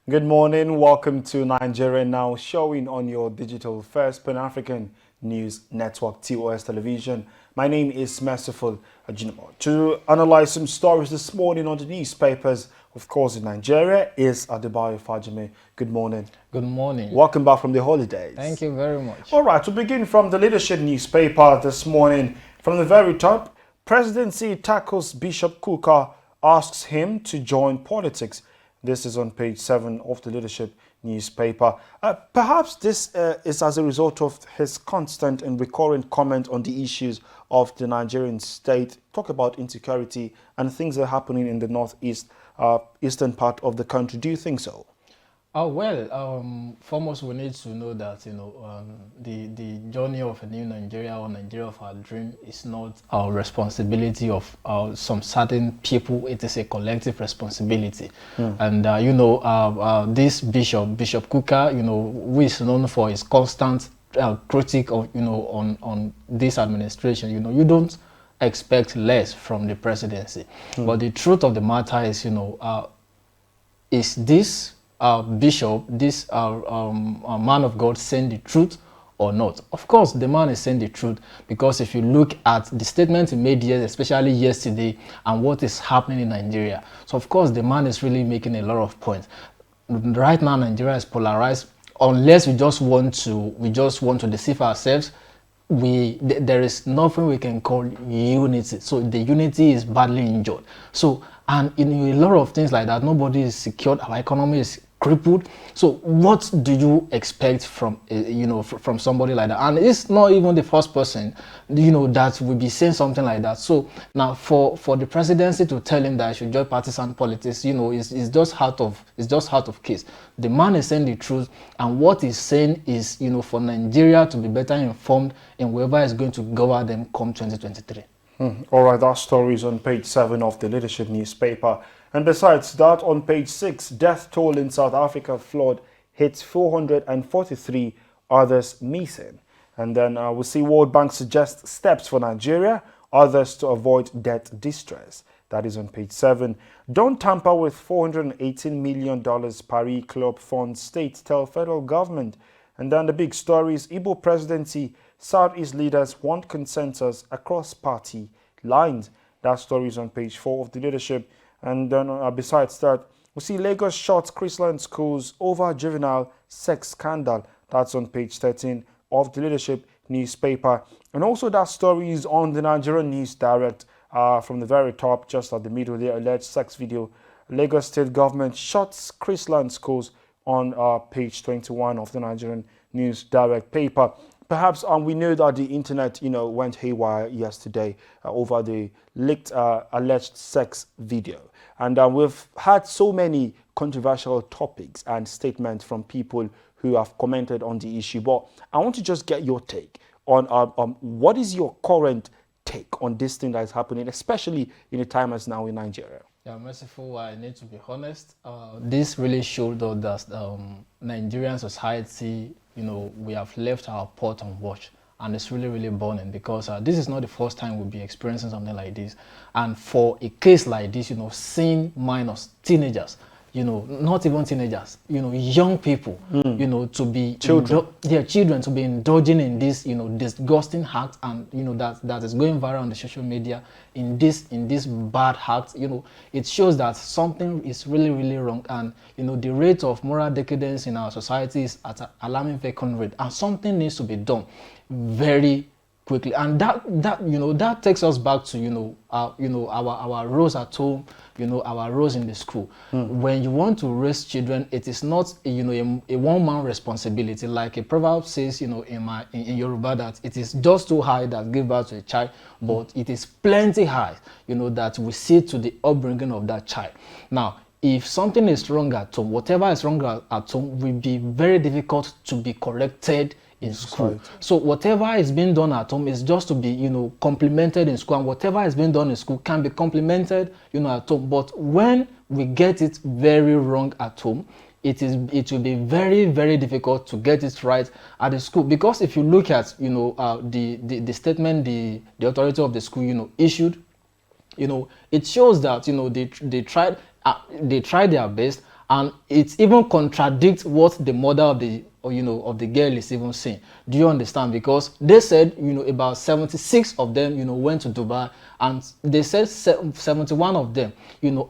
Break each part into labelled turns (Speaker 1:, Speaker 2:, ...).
Speaker 1: Good morning. Welcome to Nigeria Now, showing on your digital first Pan-African news network, TOS Television. My name is Merciful Ajinamo. To analyze some stories this morning on the newspapers, of course, in Nigeria, is Adebayo Fajime. Good morning.
Speaker 2: Good morning.
Speaker 1: Welcome back from the holidays.
Speaker 2: Thank you very much.
Speaker 1: All right, to begin from the leadership newspaper this morning, from the very top, Presidency tackles Bishop Kukah, asks him to join politics. This is on page 7 of the leadership newspaper. Perhaps this is as a result of his constant and recurrent comment on the issues of the Nigerian state, talk about insecurity and things that are happening in the northeast, eastern part of the country. Do you think so?
Speaker 2: Foremost we need to know that the journey of a new Nigeria or Nigeria of our dream is not our responsibility of some certain people. It is a collective responsibility. And this Bishop Kukah, who is known for his constant critique of on this administration, you don't expect less from the presidency. But the truth of the matter is this bishop, this man of God, saying the truth or not? Of course, the man is saying the truth, because if you look at the statement he made here, especially yesterday, and what is happening in Nigeria, so of course the man is really making a lot of points. Right now, Nigeria is polarized. Unless we just want to deceive ourselves, there is nothing we can call unity. So the unity is badly injured. So, and in a lot of things like that, nobody is secured. Our economy is crippled. So what do you expect from from somebody like that? And it's not even the first person that will be saying something like that. So now for the presidency to tell him that he should join partisan politics, is just out of case. The man is saying the truth, and what he's saying is for Nigeria to be better informed in whoever is going to govern them come 2023.
Speaker 1: All right, that story is on page 7 of the leadership newspaper. And besides that, on page 6, death toll in South Africa flood hits 443, others missing. And then we see World Bank suggests steps for Nigeria, others to avoid debt distress. That is on page 7. Don't tamper with $418 million Paris Club funds, states tell federal government. And then the big story is Igbo presidency, Southeast leaders want consensus across party lines. That story is on page 4 of the leadership. And then besides that, we see Lagos short Christian schools over juvenile sex scandal. That's on page 13 of the leadership newspaper. And also that story is on the Nigerian News Direct from the very top, just at the middle there, alleged sex video. Lagos state government shuts Christian schools on page 21 of the Nigerian News Direct paper. Perhaps we know that the internet, went haywire yesterday over the leaked alleged sex video. And we've had so many controversial topics and statements from people who have commented on the issue. But I want to just get your take on what is your current take on this thing that is happening, especially in a time as now in Nigeria.
Speaker 2: Yeah, Merciful, I need to be honest. This really showed that Nigerian society, we have left our pot on watch, and it's really, really burning, because this is not the first time we'll be experiencing something like this. And for a case like this, seeing minors, teenagers, not even teenagers, young people, to be children to be indulging in this, disgusting act, and that is going viral on the social media in this bad act. It shows that something is really, really wrong, and the rate of moral decadence in our society is at an alarming vacant rate, and something needs to be done very quickly. And that takes us back to our roles at home, our roles in the school. When you want to raise children, it is not a one-man responsibility, like a proverb says in Yoruba, that it is just too high that give birth to a child, but it is plenty high that we see to the upbringing of that child. Now, if something is wrong at home, whatever is wrong at home will be very difficult to be corrected in school. Right. So whatever is being done at home is just to be, complemented in school, and whatever is being done in school can be complemented, at home. But when we get it very wrong at home, it will be very, very difficult to get it right at the school. Because if you look at, the statement the authority of the school, issued, it shows that, they tried their best, and it even contradicts what the mother of the of the girl is even saying. Do you understand? Because they said about 76 of them went to Dubai, and they said 71 of them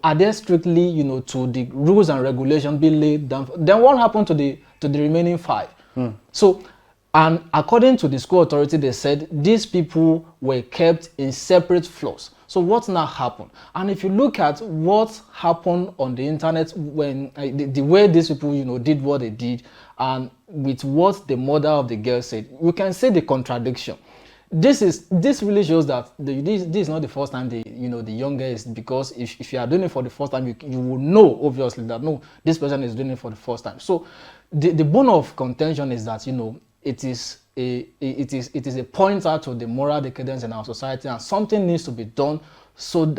Speaker 2: are they strictly to the rules and regulations being laid down. Then what happened to the remaining 5? So, and according to the school authority, they said these people were kept in separate floors. So what now happened? And if you look at what happened on the internet when the way these people did what they did, and with what the mother of the girl said, you can see the contradiction. This really shows that this is not the first time the young girl is, because if you are doing it for the first time, you will know obviously that no, this person is doing it for the first time. So the bone of contention is that it is a pointer to the moral decadence in our society, and something needs to be done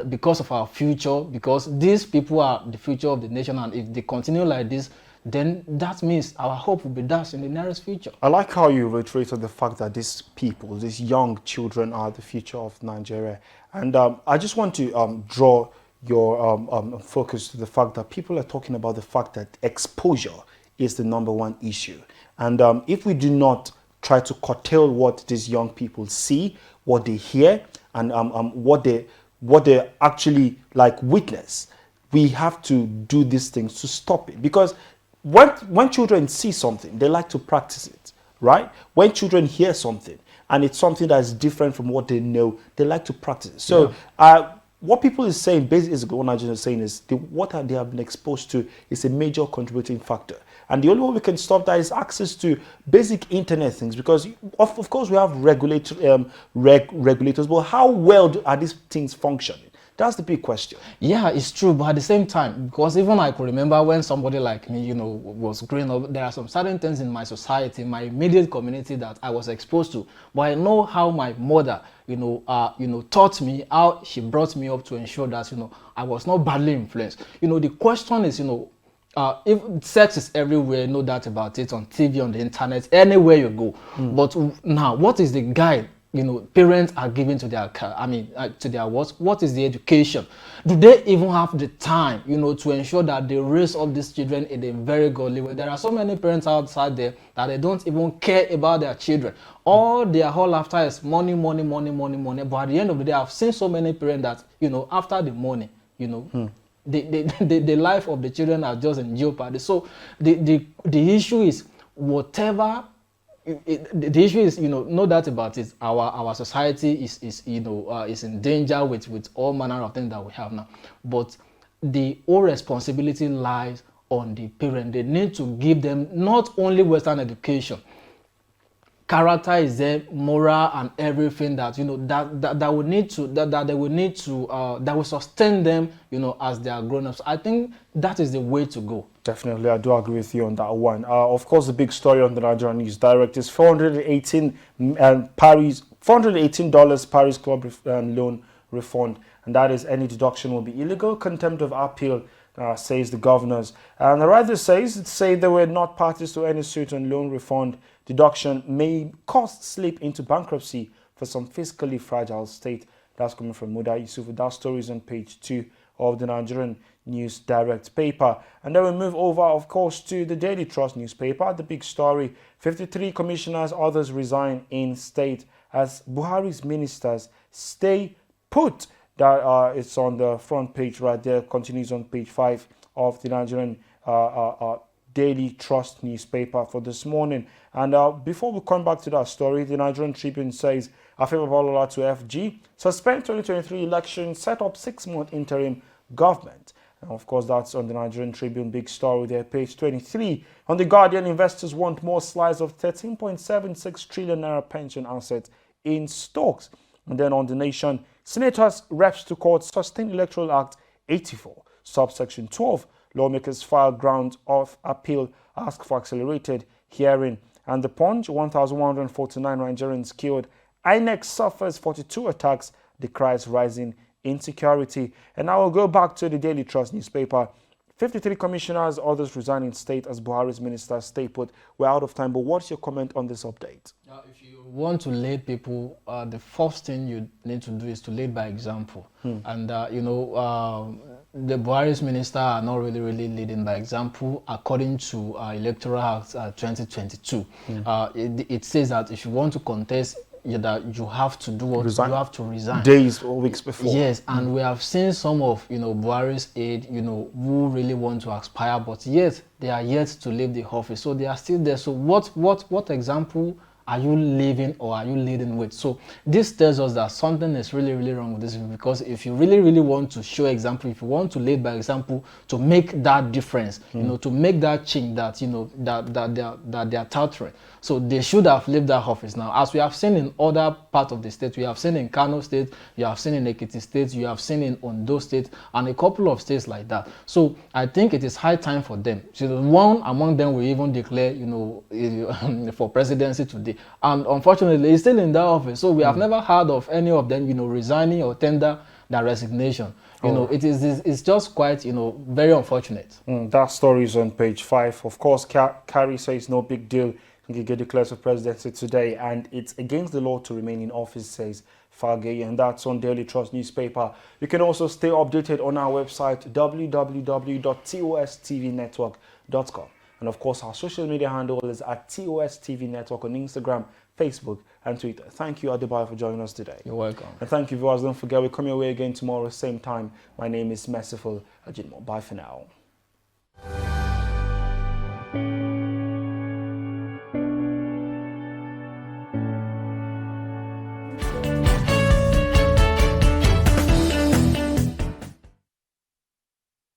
Speaker 2: because of our future, because these people are the future of the nation, and if they continue like this, then that means our hope will be dashed in the nearest future.
Speaker 1: I like how you reiterated the fact that these people, these young children, are the future of Nigeria. And I just want to draw your focus to the fact that people are talking about the fact that exposure is the #1 issue. And if we do not try to curtail what these young people see, what they hear, and what they actually witness, we have to do these things to stop it. Because when children see something, they like to practice it, right? When children hear something and it's something that's different from what they know, they like to practice it. So what people is saying, basically what Nigerians are saying is what they have been exposed to is a major contributing factor. And the only way we can stop that is access to basic internet things, because of course we have regulators, but how well are these things functioning? That's the big question.
Speaker 2: Yeah, it's true, but at the same time, because even I could remember when somebody like me, was growing up, there are some certain things in my society, my immediate community that I was exposed to. But I know how my mother, taught me, how she brought me up to ensure that, I was not badly influenced. The question is, if sex is everywhere, no doubt about it, on TV, on the internet, anywhere you go. But now, what is the guide parents are giving to their to their what is the education? Do they even have the time to ensure that they raise up these children in a very godly way? There are so many parents outside there that they don't even care about their children. All they are all after is money. But at the end of the day, I've seen so many parents that after the money, the life of the children are just in jeopardy. So the issue is whatever. The issue is, no doubt about it, our society is in danger with all manner of things that we have now. But the whole responsibility lies on the parent. They need to give them not only Western education. Character is there, moral and everything that that will need to that they will need to that will sustain them as they are grown-ups. I think that is the way to go.
Speaker 1: Definitely, I do agree with you on that one. Of course, the big story on the Nigerian News Direct is $418 Paris Club loan refund, and that is any deduction will be illegal. Contempt of appeal, says the governors. And the writer says they were not parties to any suit on loan refund. Deduction may cause slip into bankruptcy for some fiscally fragile state. That's coming from Muda Yusuf. That story is on page 2 of the Nigerian News Direct paper. And then we move over, of course, to the Daily Trust newspaper. The big story: 53 commissioners, others resign in state as Buhari's ministers stay put. That it's on the front page right there. Continues on page 5 of the Nigerian Daily Trust newspaper for this morning. And before we come back to that story, the Nigerian Tribune says Afewa Balola to FG, suspend 2023 election, set up 6-month interim government. And of course, that's on the Nigerian Tribune big story there, page 23. On the Guardian, investors want more slice of 13.76 trillion naira pension assets in stocks. And then on the Nation, senators, reps to court sustain Electoral Act 84, subsection 12. Lawmakers file grounds of appeal, ask for accelerated hearing. And the Punch, 1,149 Nigerians killed. INEC suffers 42 attacks, decries rising insecurity. And I will go back to the Daily Trust newspaper. 53 commissioners, others resigning state as Buhari's ministers stay put. We're out of time, but what's your comment on this update?
Speaker 2: If you want to lead people, the first thing you need to do is to lead by example. And, the Buhari's ministers are not really leading by example. According to Electoral Act 2022, it says that if you want to contest, that you have to do what?
Speaker 1: Resign.
Speaker 2: You have to resign.
Speaker 1: Days or weeks before.
Speaker 2: Yes, and we have seen some of, Buhari's aide, who really want to aspire, but yet they are yet to leave the office. So they are still there. So what example are you living or are you leading with? So this tells us that something is really wrong with this, because if you really want to show example, if you want to lead by example, to make that difference, to make that change that that they are touting, so they should have left that office now. As we have seen in other parts of the state, we have seen in Kano State, you have seen in Ekiti State, you have seen in Ondo State, and a couple of states like that. So I think it is high time for them. So one among them will even declare, for presidency today. And unfortunately, he's still in that office. So we have never heard of any of them, resigning or tender their resignation. It's just quite, very unfortunate.
Speaker 1: That story is on page 5. Of course, Carrie says no big deal. He get declared for presidency today, and it's against the law to remain in office, says Fagay, and that's on Daily Trust newspaper. You can also stay updated on our website, www.tostvnetwork.com. And of course, our social media handle is at TOSTV Network on Instagram, Facebook, and Twitter. Thank you, Adebayo, for joining us today.
Speaker 2: You're welcome.
Speaker 1: And thank you, viewers. Don't forget, we come your way again tomorrow, same time. My name is Merciful Ajinmo. Bye for now.